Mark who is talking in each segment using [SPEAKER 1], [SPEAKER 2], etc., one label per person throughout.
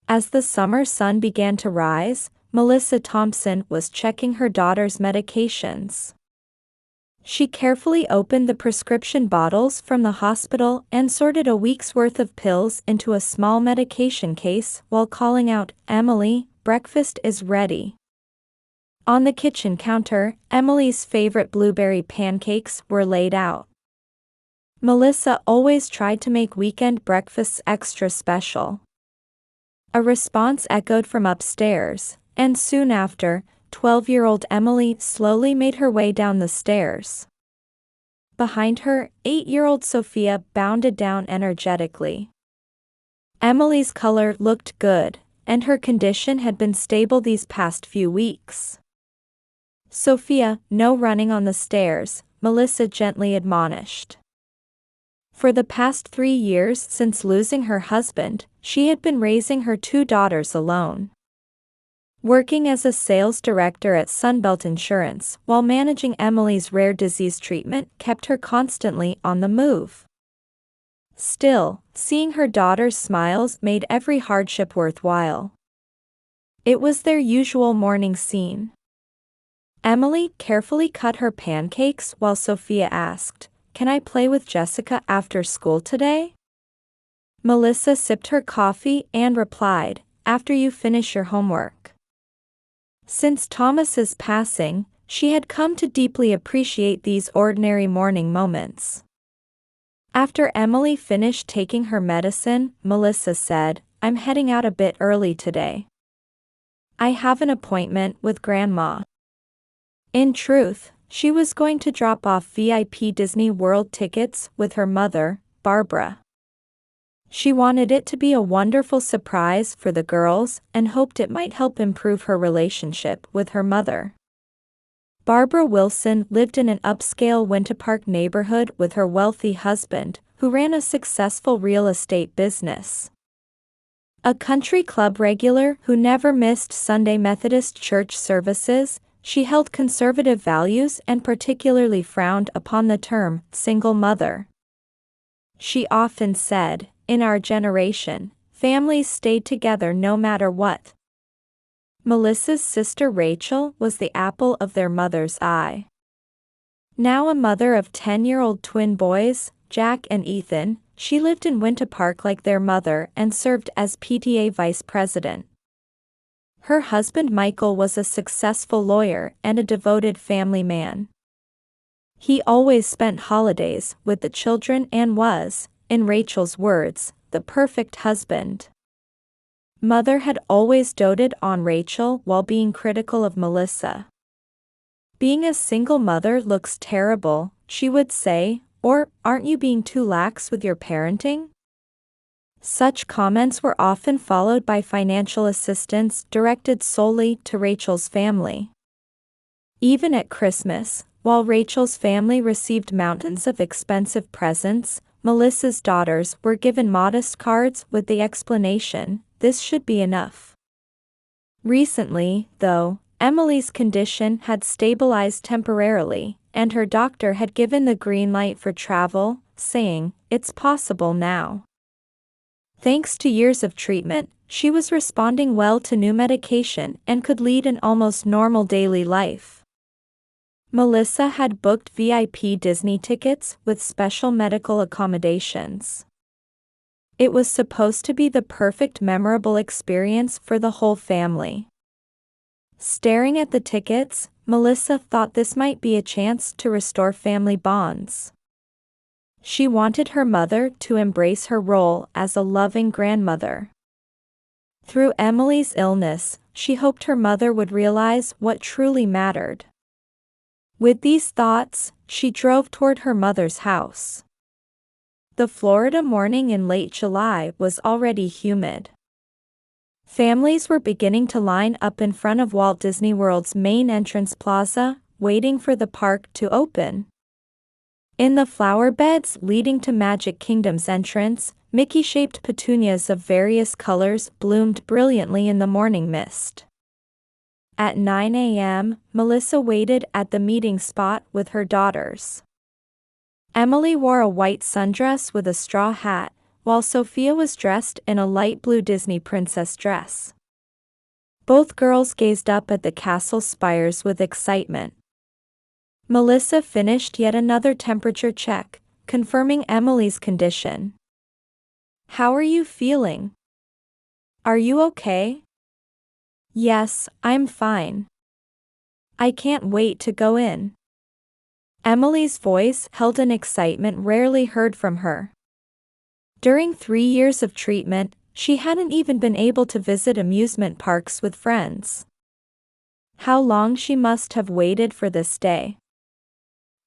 [SPEAKER 1] As the summer sun began to rise, Melissa Thompson was checking her daughter's medications. She carefully opened the prescription bottles from the hospital and sorted a week's worth of pills into a small medication case while calling out, "Emily, breakfast is ready." On the kitchen counter, Emily's favorite blueberry pancakes were laid out. Melissa always tried to make weekend breakfasts extra special. A response echoed from upstairs, and soon after, 12-year-old Emily slowly made her way down the stairs. Behind her, 8-year-old Sophia bounded down energetically. Emily's color looked good, and her condition had been stable these past few weeks. "Sophia, no running on the stairs," Melissa gently admonished. For the past 3 years since losing her husband, she had been raising her 2 daughters alone. Working as a sales director at Sunbelt Insurance while managing Emily's rare disease treatment kept her constantly on the move. Still, seeing her daughter's smiles made every hardship worthwhile. It was their usual morning scene. Emily carefully cut her pancakes while Sophia asked, "Can I play with Jessica after school today?" Melissa sipped her coffee and replied, "After you finish your homework." Since Thomas's passing, she had come to deeply appreciate these ordinary morning moments. After Emily finished taking her medicine, Melissa said, "I'm heading out a bit early today. I have an appointment with Grandma." In truth, she was going to drop off VIP Disney World tickets with her mother, Barbara. She wanted it to be a wonderful surprise for the girls and hoped it might help improve her relationship with her mother. Barbara Wilson lived in an upscale Winter Park neighborhood with her wealthy husband, who ran a successful real estate business. A country club regular who never missed Sunday Methodist church services, she held conservative values and particularly frowned upon the term single mother. She often said, "In our generation, families stayed together no matter what." Melissa's sister Rachel was the apple of their mother's eye. Now a mother of 10-year-old twin boys, Jack and Ethan, she lived in Winter Park like their mother and served as PTA vice president. Her husband Michael was a successful lawyer and a devoted family man. He always spent holidays with the children and was, in Rachel's words, the perfect husband. Mother had always doted on Rachel while being critical of Melissa. "Being a single mother looks terrible," she would say, or, "Aren't you being too lax with your parenting?" Such comments were often followed by financial assistance directed solely to Rachel's family. Even at Christmas, while Rachel's family received mountains of expensive presents, Melissa's daughters were given modest cards with the explanation, "This should be enough." Recently, though, Emily's condition had stabilized temporarily, and her doctor had given the green light for travel, saying, "It's possible now." Thanks to years of treatment, she was responding well to new medication and could lead an almost normal daily life. Melissa had booked VIP Disney tickets with special medical accommodations. It was supposed to be the perfect memorable experience for the whole family. Staring at the tickets, Melissa thought this might be a chance to restore family bonds. She wanted her mother to embrace her role as a loving grandmother. Through Emily's illness, she hoped her mother would realize what truly mattered. With these thoughts, she drove toward her mother's house. The Florida morning in late July was already humid. Families were beginning to line up in front of Walt Disney World's main entrance plaza, waiting for the park to open. In the flower beds leading to Magic Kingdom's entrance, Mickey-shaped petunias of various colors bloomed brilliantly in the morning mist. At 9 a.m., Melissa waited at the meeting spot with her daughters. Emily wore a white sundress with a straw hat, while Sophia was dressed in a light blue Disney princess dress. Both girls gazed up at the castle spires with excitement. Melissa finished yet another temperature check, confirming Emily's condition. "How are you feeling? Are you okay?" "Yes, I'm fine. I can't wait to go in." Emily's voice held an excitement rarely heard from her. During 3 years of treatment, she hadn't even been able to visit amusement parks with friends. How long she must have waited for this day.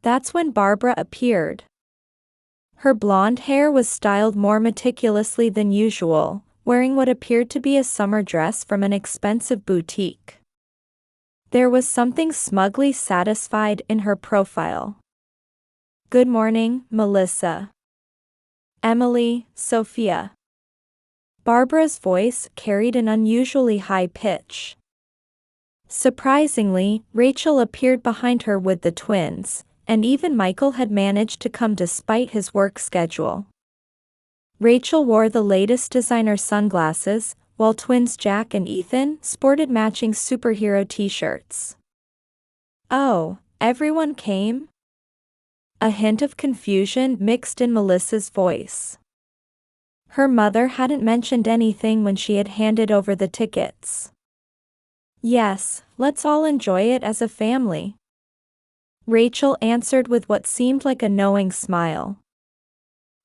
[SPEAKER 1] That's when Barbara appeared. Her blonde hair was styled more meticulously than usual, wearing what appeared to be a summer dress from an expensive boutique. There was something smugly satisfied in her profile. "Good morning, Melissa. Emily, Sophia." Barbara's voice carried an unusually high pitch. Surprisingly, Rachel appeared behind her with the twins, and even Michael had managed to come despite his work schedule. Rachel wore the latest designer sunglasses, while twins Jack and Ethan sported matching superhero t-shirts. "Oh, everyone came?" A hint of confusion mixed in Melissa's voice. Her mother hadn't mentioned anything when she had handed over the tickets. "Yes, let's all enjoy it as a family." Rachel answered with what seemed like a knowing smile.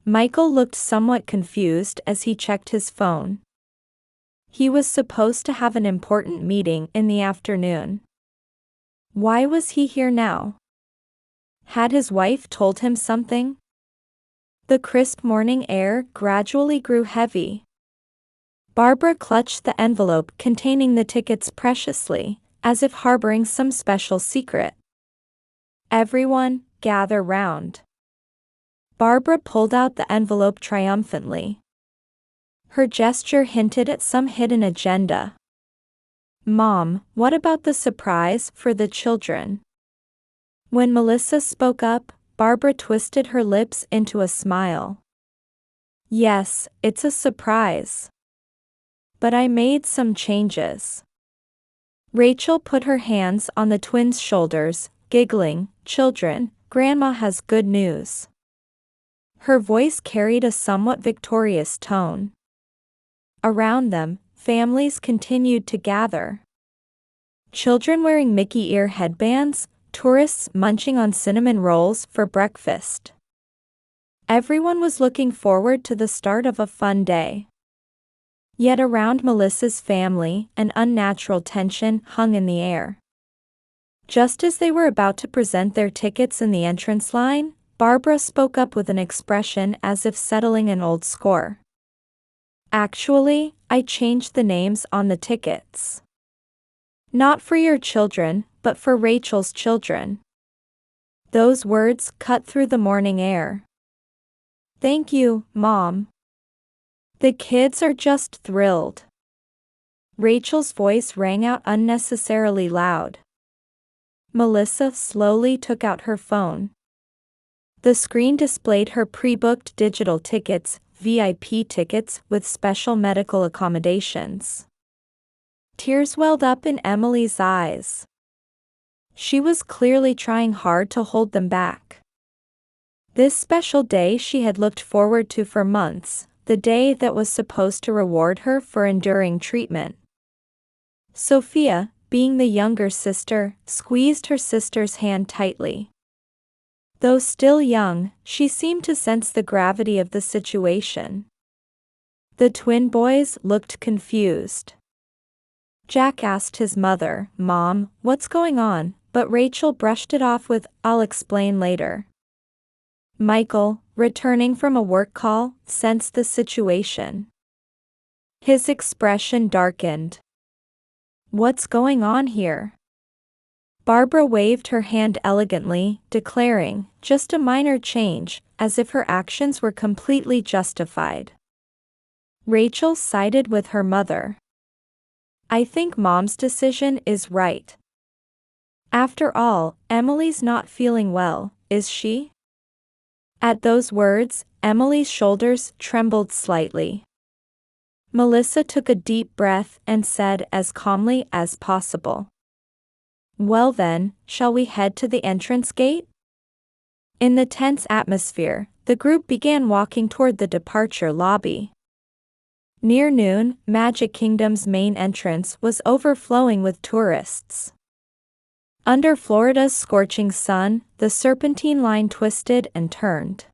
[SPEAKER 1] Michael looked somewhat confused as he checked his phone. He was supposed to have an important meeting in the afternoon. Why was he here now? Had his wife told him something? The crisp morning air gradually grew heavy. Barbara clutched the envelope containing the tickets preciously, as if harboring some special secret. "Everyone, gather round." Barbara pulled out the envelope triumphantly. Her gesture hinted at some hidden agenda. "Mom, what about the surprise for the children?" When Melissa spoke up, Barbara twisted her lips into a smile. "Yes, it's a surprise. But I made some changes." Rachel put her hands on the twins' shoulders, giggling. "Children, Grandma has good news." Her voice carried a somewhat victorious tone. Around them, families continued to gather. Children wearing Mickey ear headbands, tourists munching on cinnamon rolls for breakfast. Everyone was looking forward to the start of a fun day. Yet around Melissa's family, an unnatural tension hung in the air. Just as they were about to present their tickets in the entrance line, Barbara spoke up with an expression as if settling an old score. "Actually, I changed the names on the tickets. Not for your children, but for Rachel's children." Those words cut through the morning air. "Thank you, Mom. The kids are just thrilled." Rachel's voice rang out unnecessarily loud. Melissa slowly took out her phone. The screen displayed her pre-booked digital tickets, VIP tickets with special medical accommodations. Tears welled up in Emily's eyes. She was clearly trying hard to hold them back. This special day she had looked forward to for months, the day that was supposed to reward her for enduring treatment. Sophia, being the younger sister, squeezed her sister's hand tightly. Though still young, she seemed to sense the gravity of the situation. The twin boys looked confused. Jack asked his mother, "Mom, what's going on?" but Rachel brushed it off with, "I'll explain later." Michael, returning from a work call, sensed the situation. His expression darkened. "What's going on here?" Barbara waved her hand elegantly, declaring, "Just a minor change," as if her actions were completely justified. Rachel sided with her mother. "I think Mom's decision is right. After all, Emily's not feeling well, is she?" At those words, Emily's shoulders trembled slightly. Melissa took a deep breath and said as calmly as possible, "Well then, shall we head to the entrance gate?" In the tense atmosphere, the group began walking toward the departure lobby. Near noon, Magic Kingdom's main entrance was overflowing with tourists. Under Florida's scorching sun, the serpentine line twisted and turned.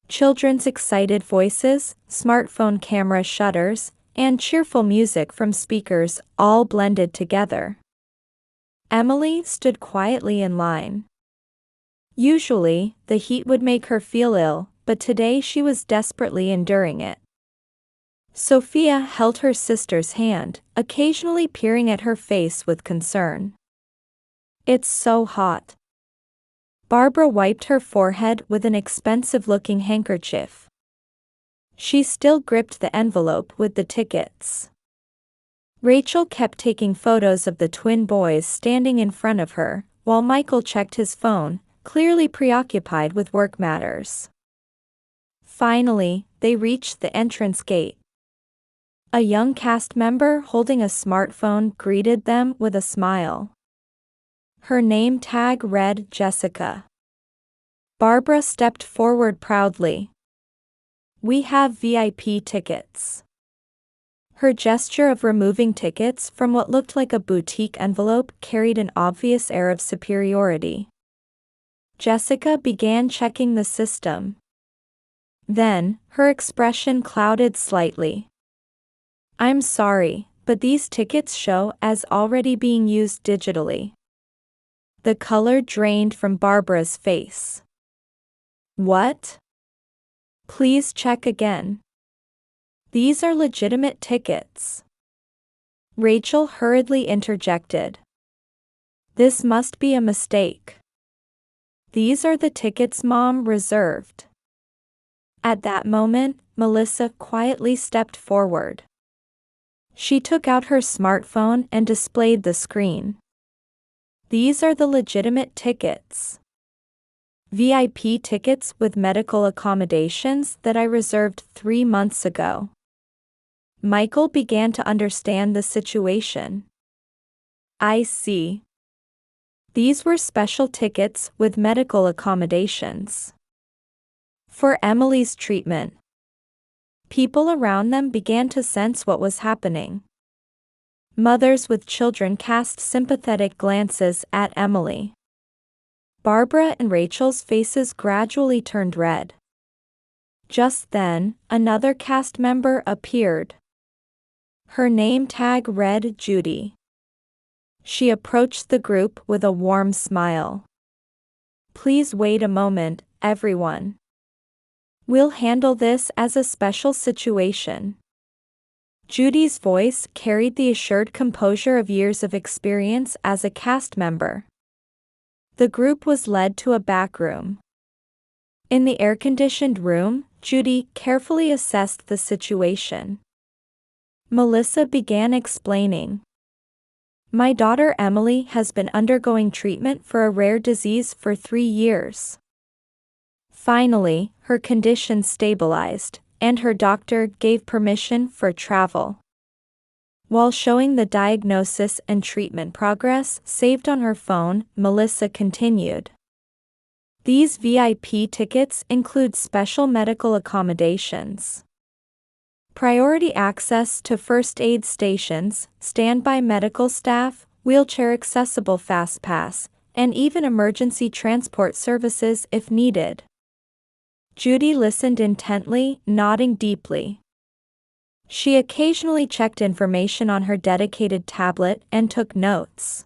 [SPEAKER 1] Children's excited voices, smartphone camera shutters, and cheerful music from speakers all blended together. Emily stood quietly in line. Usually, the heat would make her feel ill, but today she was desperately enduring it. Sophia held her sister's hand, occasionally peering at her face with concern. "It's so hot." Barbara wiped her forehead with an expensive-looking handkerchief. She still gripped the envelope with the tickets. Rachel kept taking photos of the twin boys standing in front of her, while Michael checked his phone, clearly preoccupied with work matters. Finally, they reached the entrance gate. A young cast member holding a smartphone greeted them with a smile. Her name tag read Jessica. Barbara stepped forward proudly. "We have VIP tickets." Her gesture of removing tickets from what looked like a boutique envelope carried an obvious air of superiority. Jessica began checking the system. Then, her expression clouded slightly. "I'm sorry, but these tickets show as already being used digitally." The color drained from Barbara's face. "What? Please check again. These are legitimate tickets." Rachel hurriedly interjected. "This must be a mistake. These are the tickets Mom reserved." At that moment, Melissa quietly stepped forward. She took out her smartphone and displayed the screen. "These are the legitimate tickets. VIP tickets with medical accommodations that I reserved 3 months ago." Michael began to understand the situation. "I see. These were special tickets with medical accommodations for Emily's treatment." People around them began to sense what was happening. Mothers with children cast sympathetic glances at Emily. Barbara and Rachel's faces gradually turned red. Just then, another cast member appeared. Her name tag read Judy. She approached the group with a warm smile. "Please wait a moment, everyone. We'll handle this as a special situation." Judy's voice carried the assured composure of years of experience as a cast member. The group was led to a back room. In the air-conditioned room, Judy carefully assessed the situation. Melissa began explaining. "My daughter Emily has been undergoing treatment for a rare disease for 3 years. Finally, her condition stabilized, and her doctor gave permission for travel." While showing the diagnosis and treatment progress saved on her phone, Melissa continued. "These VIP tickets include special medical accommodations, priority access to first aid stations, standby medical staff, wheelchair-accessible FastPass, and even emergency transport services if needed." Judy listened intently, nodding deeply. She occasionally checked information on her dedicated tablet and took notes.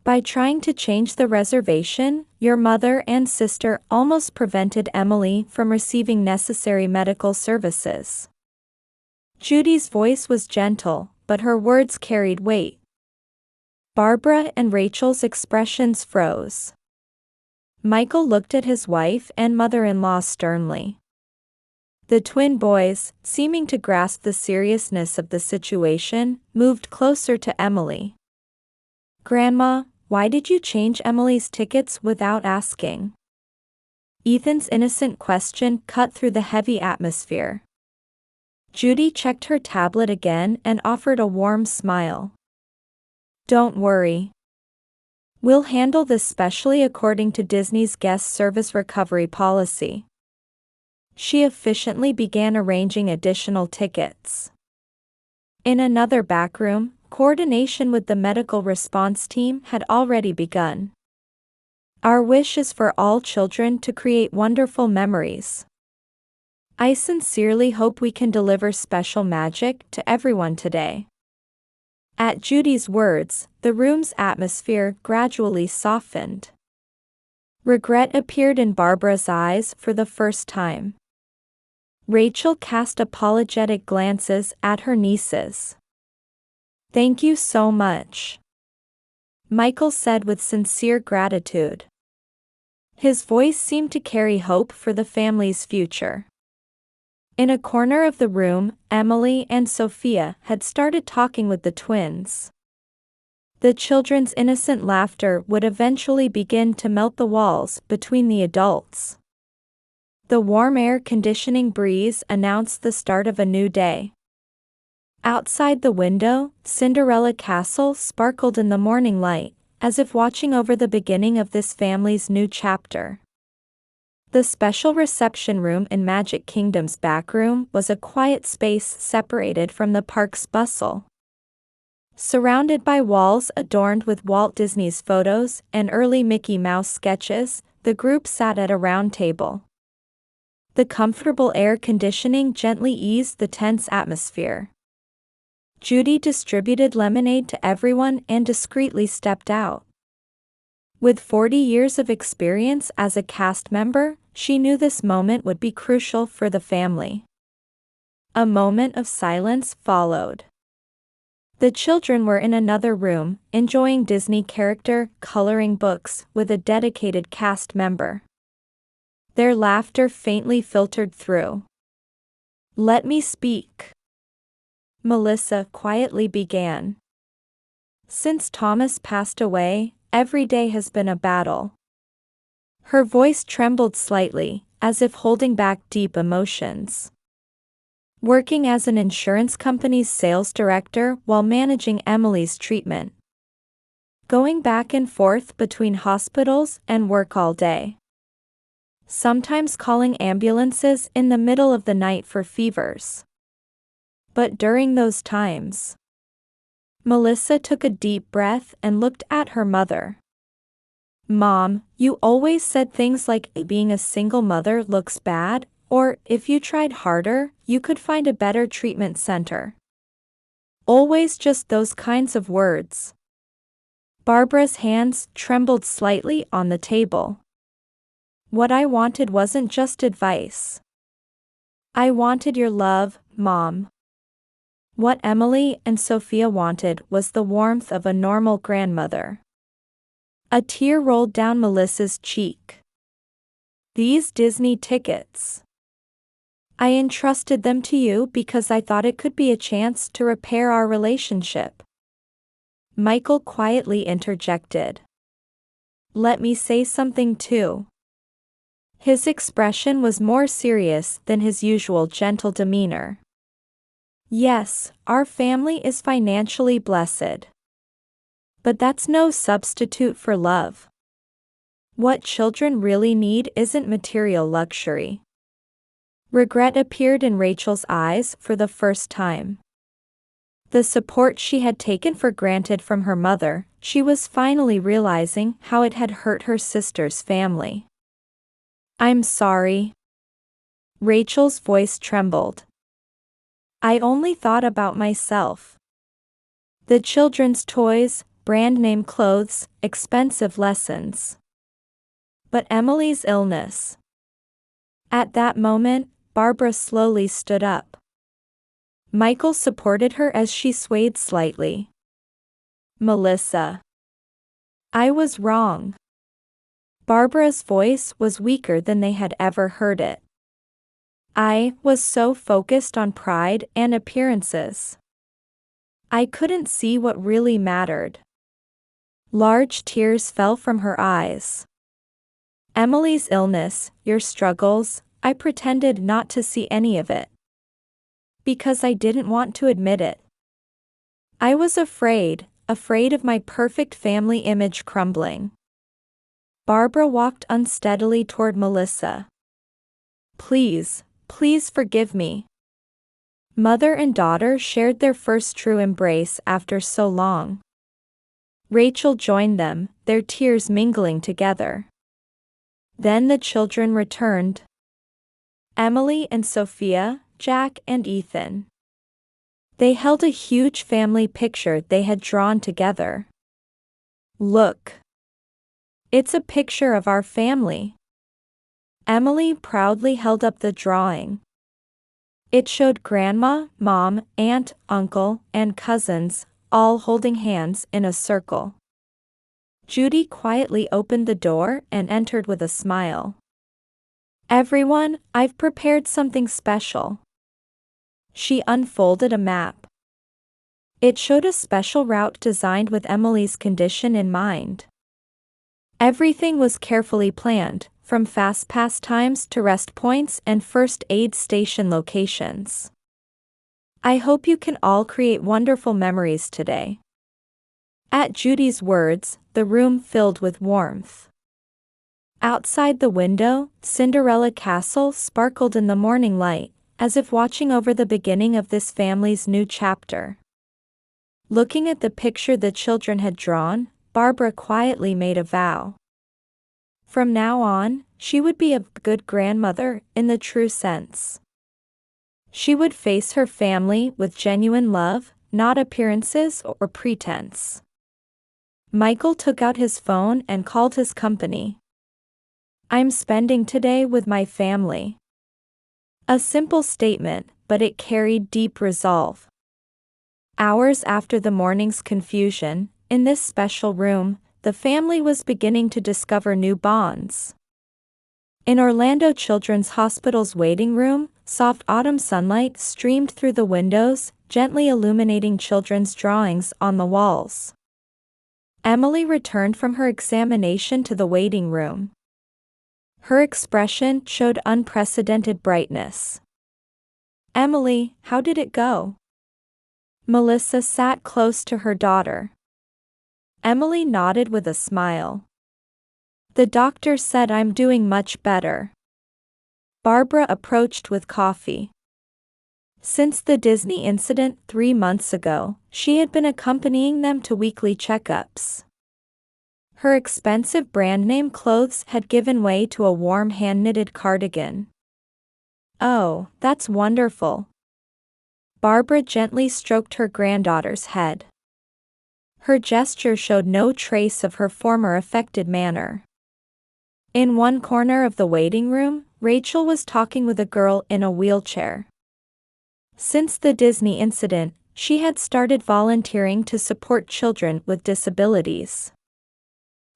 [SPEAKER 1] "By trying to change the reservation, your mother and sister almost prevented Emily from receiving necessary medical services." Judy's voice was gentle, but her words carried weight. Barbara and Rachel's expressions froze. Michael looked at his wife and mother-in-law sternly. The twin boys, seeming to grasp the seriousness of the situation, moved closer to Emily. "Grandma, why did you change Emily's tickets without asking?" Ethan's innocent question cut through the heavy atmosphere. Judy checked her tablet again and offered a warm smile. Don't worry. We'll handle this specially according to Disney's guest service recovery policy. She efficiently began arranging additional tickets. In another back room, coordination with the medical response team had already begun. Our wish is for all children to create wonderful memories. I sincerely hope we can deliver special magic to everyone today. At Judy's words, the room's atmosphere gradually softened. Regret appeared in Barbara's eyes for the first time. Rachel cast apologetic glances at her nieces. Thank you so much, Michael said with sincere gratitude. His voice seemed to carry hope for the family's future. In a corner of the room, Emily and Sophia had started talking with the twins. The children's innocent laughter would eventually begin to melt the walls between the adults. The warm air conditioning breeze announced the start of a new day. Outside the window, Cinderella Castle sparkled in the morning light, as if watching over the beginning of this family's new chapter. The special reception room in Magic Kingdom's back room was a quiet space separated from the park's bustle. Surrounded by walls adorned with Walt Disney's photos and early Mickey Mouse sketches, the group sat at a round table. The comfortable air conditioning gently eased the tense atmosphere. Judy distributed lemonade to everyone and discreetly stepped out. With 40 years of experience as a cast member, she knew this moment would be crucial for the family. A moment of silence followed. The children were in another room, enjoying Disney character coloring books with a dedicated cast member. Their laughter faintly filtered through. Let me speak, Melissa quietly began. Since Thomas passed away, every day has been a battle. Her voice trembled slightly, as if holding back deep emotions. Working as an insurance company's sales director while managing Emily's treatment. Going back and forth between hospitals and work all day. Sometimes calling ambulances in the middle of the night for fevers. But during those times, Melissa took a deep breath and looked at her mother. Mom, you always said things like being a single mother looks bad, or if you tried harder, you could find a better treatment center. Always just those kinds of words. Barbara's hands trembled slightly on the table. What I wanted wasn't just advice. I wanted your love, Mom. What Emily and Sophia wanted was the warmth of a normal grandmother. A tear rolled down Melissa's cheek. These Disney tickets. I entrusted them to you because I thought it could be a chance to repair our relationship. Michael quietly interjected. Let me say something too. His expression was more serious than his usual gentle demeanor. Yes, our family is financially blessed. But that's no substitute for love. What children really need isn't material luxury. Regret appeared in Rachel's eyes for the first time. The support she had taken for granted from her mother, she was finally realizing how it had hurt her sister's family. I'm sorry. Rachel's voice trembled. I only thought about myself. The children's toys, brand name clothes, expensive lessons. But Emily's illness. At that moment, Barbara slowly stood up. Michael supported her as she swayed slightly. Melissa. I was wrong. Barbara's voice was weaker than they had ever heard it. I was so focused on pride and appearances. I couldn't see what really mattered. Large tears fell from her eyes. Emily's illness, your struggles, I pretended not to see any of it. Because I didn't want to admit it. I was afraid of my perfect family image crumbling. Barbara walked unsteadily toward Melissa. Please, please forgive me. Mother and daughter shared their first true embrace after so long. Rachel joined them, their tears mingling together. Then the children returned. Emily and Sophia, Jack and Ethan. They held a huge family picture they had drawn together. Look. It's a picture of our family. Emily proudly held up the drawing. It showed Grandma, Mom, Aunt, Uncle, and cousins, all holding hands in a circle. Judy quietly opened the door and entered with a smile. Everyone, I've prepared something special. She unfolded a map. It showed a special route designed with Emily's condition in mind. Everything was carefully planned, from fast pass times to rest points and first aid station locations. I hope you can all create wonderful memories today. At Judy's words, the room filled with warmth. Outside the window, Cinderella Castle sparkled in the morning light, as if watching over the beginning of this family's new chapter. Looking at the picture the children had drawn, Barbara quietly made a vow. From now on, she would be a good grandmother in the true sense. She would face her family with genuine love, not appearances or pretense. Michael took out his phone and called his company. I'm spending today with my family. A simple statement, but it carried deep resolve. Hours after the morning's confusion, in this special room, the family was beginning to discover new bonds. In Orlando Children's Hospital's waiting room, soft autumn sunlight streamed through the windows, gently illuminating children's drawings on the walls. Emily returned from her examination to the waiting room. Her expression showed unprecedented brightness. Emily, how did it go? Melissa sat close to her daughter. Emily nodded with a smile. The doctor said I'm doing much better. Barbara approached with coffee. Since the Disney incident 3 months ago, she had been accompanying them to weekly checkups. Her expensive brand-name clothes had given way to a warm hand-knitted cardigan. Oh, that's wonderful. Barbara gently stroked her granddaughter's head. Her gesture showed no trace of her former affected manner. In one corner of the waiting room, Rachel was talking with a girl in a wheelchair. Since the Disney incident, she had started volunteering to support children with disabilities.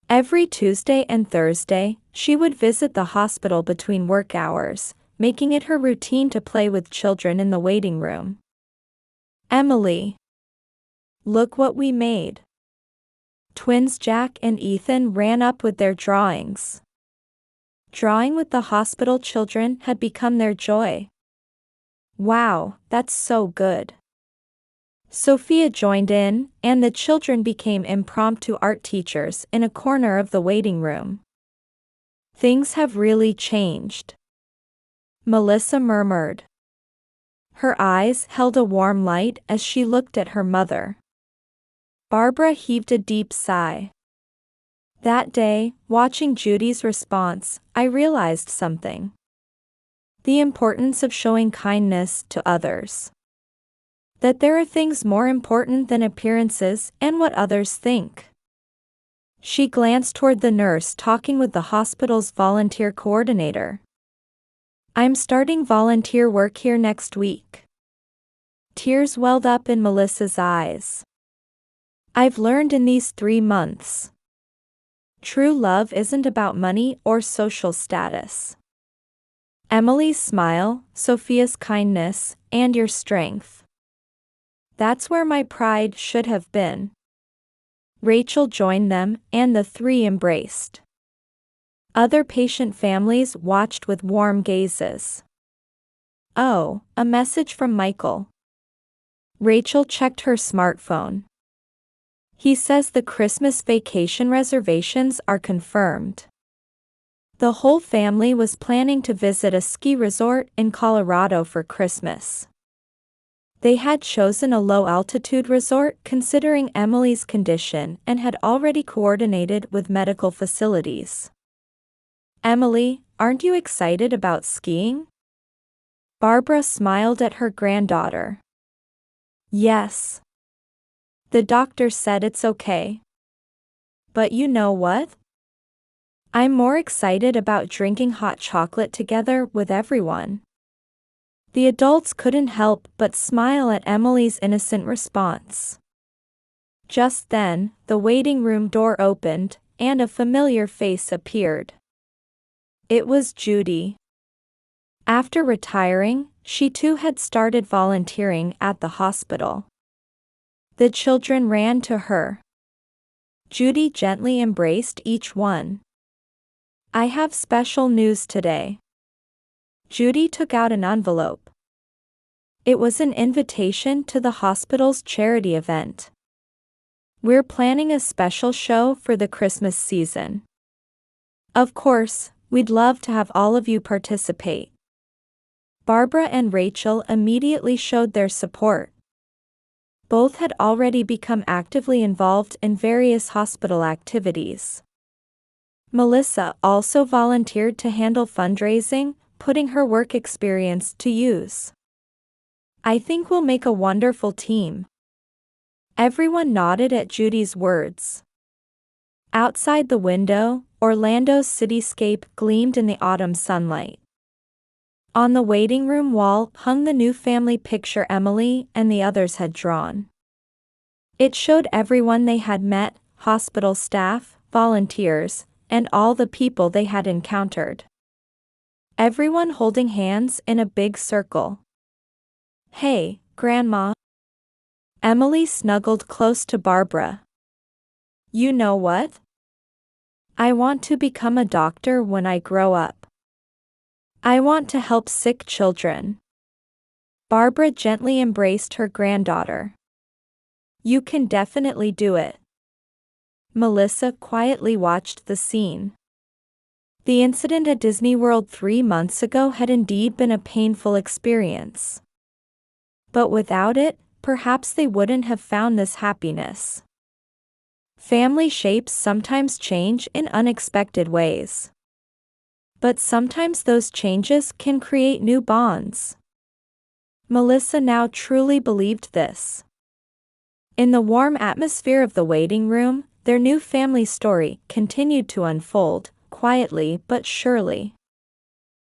[SPEAKER 1] Every Tuesday and Thursday, she would visit the hospital between work hours, making it her routine to play with children in the waiting room. Emily. Look what we made. Twins Jack and Ethan ran up with their drawings. Drawing with the hospital children had become their joy. Wow, that's so good. Sophia joined in, and the children became impromptu art teachers in a corner of the waiting room. Things have really changed. Melissa murmured. Her eyes held a warm light as she looked at her mother. Barbara heaved a deep sigh. That day, watching Judy's response, I realized something. The importance of showing kindness to others. That there are things more important than appearances and what others think. She glanced toward the nurse talking with the hospital's volunteer coordinator. I'm starting volunteer work here next week. Tears welled up in Melissa's eyes. I've learned in these 3 months. True love isn't about money or social status. Emily's smile, Sophia's kindness, and your strength. That's where my pride should have been. Rachel joined them, and the 3 embraced. Other patient families watched with warm gazes. Oh, a message from Michael. Rachel checked her smartphone. He says the Christmas vacation reservations are confirmed. The whole family was planning to visit a ski resort in Colorado for Christmas. They had chosen a low-altitude resort considering Emily's condition and had already coordinated with medical facilities. Emily, aren't you excited about skiing? Barbara smiled at her granddaughter. Yes. The doctor said it's okay. But you know what? I'm more excited about drinking hot chocolate together with everyone. The adults couldn't help but smile at Emily's innocent response. Just then, the waiting room door opened, and a familiar face appeared. It was Judy. After retiring, she too had started volunteering at the hospital. The children ran to her. Judy gently embraced each one. I have special news today. Judy took out an envelope. It was an invitation to the hospital's charity event. We're planning a special show for the Christmas season. Of course, we'd love to have all of you participate. Barbara and Rachel immediately showed their support. Both had already become actively involved in various hospital activities. Melissa also volunteered to handle fundraising, putting her work experience to use. I think we'll make a wonderful team. Everyone nodded at Judy's words. Outside the window, Orlando's cityscape gleamed in the autumn sunlight. On the waiting room wall hung the new family picture Emily and the others had drawn. It showed everyone they had met, hospital staff, volunteers, and all the people they had encountered. Everyone holding hands in a big circle. Hey, Grandma. Emily snuggled close to Barbara. You know what? I want to become a doctor when I grow up. I want to help sick children. Barbara gently embraced her granddaughter. You can definitely do it. Melissa quietly watched the scene. The incident at Disney World 3 months ago had indeed been a painful experience. But without it, perhaps they wouldn't have found this happiness. Family shapes sometimes change in unexpected ways. But sometimes those changes can create new bonds. Melissa now truly believed this. In the warm atmosphere of the waiting room, their new family story continued to unfold, quietly but surely.